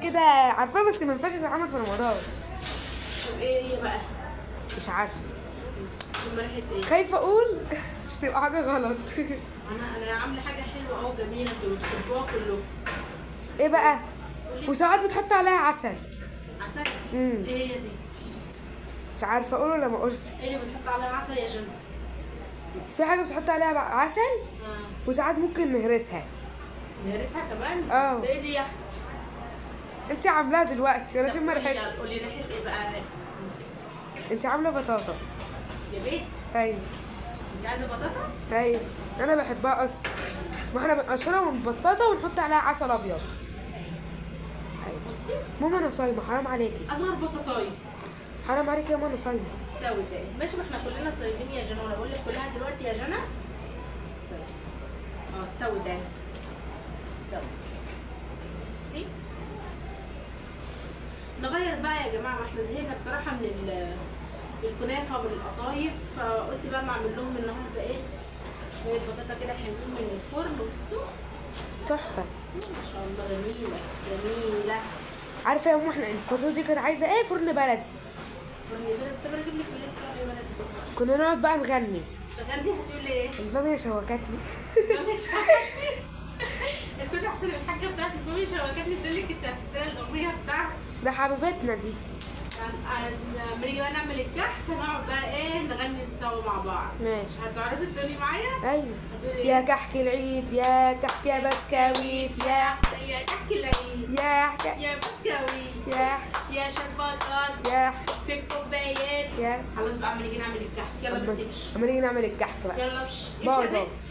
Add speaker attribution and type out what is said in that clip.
Speaker 1: كده عارفاها بس ما ينفعش تتعمل في رمضان.
Speaker 2: طب ايه هي بقى؟
Speaker 1: مش عارفه.
Speaker 2: ريحه ايه؟
Speaker 1: خايفه اقول تبقى حاجه غلط.
Speaker 2: انا عامله حاجه حلوه اهو جميله انتوا بتحبوها كلكم.
Speaker 1: ايه بقى؟ وساعات بتحط عليها عسل.
Speaker 2: عسل؟
Speaker 1: ايه
Speaker 2: هي دي؟
Speaker 1: مش عارفه اقول ولا ما اقولش.
Speaker 2: ايه اللي بتحط عليها عسل يا جنى؟
Speaker 1: في حاجه بتحط عليها بقى عسل وساعات ممكن نهرسها.
Speaker 2: نهرسها كمان؟
Speaker 1: اه.
Speaker 2: ده ايه دي يا اختي؟
Speaker 1: انت عاملاها دلوقتي ولا شم ريحتها؟
Speaker 2: قولي ريحه ايه بقى؟
Speaker 1: انت عامله بطاطا.
Speaker 2: يا بيت؟
Speaker 1: ايوه.
Speaker 2: انت عايزه بطاطا؟
Speaker 1: ايوه انا بحبها اصلا. واحنا بنقشرها ونبططها ونحط عليها عسل ابيض.
Speaker 2: بصي
Speaker 1: ماما انا صايمه حرام عليكي.
Speaker 2: اصغر بطاطايه.
Speaker 1: حرام عليكي يا ماما انا صايمه.
Speaker 2: استوت اهي. ماشي ما احنا كلنا صايمين يا جنى وانا بقول لك كلها دلوقتي يا جنى. استوت. استوت اهي. استوت. بصي. نغير بقى يا جماعه ما احنا زهقنا بصراحه من الكنافه ومن القطايف فقلت بقى ما اعمل لهم النهارده ايه؟ شويه بطاطا كده حلوين من الفرن. بصوا
Speaker 1: تحفه.
Speaker 2: ما شاء الله جميله جميله.
Speaker 1: عارفه يا ماما احنا البطاطا دي كانت عايزه ايه؟ فرن بلدي.
Speaker 2: فرن بلد. طب انا اجيب لك بالليل فرن بلد.
Speaker 1: كنا نقعد بقى نغني.
Speaker 2: غندي هتقولي ايه؟
Speaker 1: الباميه شوكتني.
Speaker 2: مش اسكتي احسن الحاجه بتاعتي الباميه شوكتني تقول لك انت هتسال الاغنيه بتاعتي.
Speaker 1: ده حبيبتنا دي.
Speaker 2: لما نيجي بقى نعمل الكحك هنقعد بقى ايه نغني سوا مع بعض.
Speaker 1: ماشي.
Speaker 2: هتعرفي تقولي معايا؟
Speaker 1: ايوه.
Speaker 2: هتقولي ايه؟
Speaker 1: يا كحك العيد يا كحك يا بسكويت يا
Speaker 2: كحك العيد
Speaker 1: يا
Speaker 2: يا بسكويت
Speaker 1: يا
Speaker 2: يا شربات
Speaker 1: يا
Speaker 2: في الكوبايات.
Speaker 1: يا
Speaker 2: خلاص بقى اما نيجي نعمل الكحك يلا بنتي امشي.
Speaker 1: اما نيجي نعمل الكحك بقى.
Speaker 2: يلا امشي.
Speaker 1: باي
Speaker 2: امشي يا
Speaker 1: باي.
Speaker 2: بنت.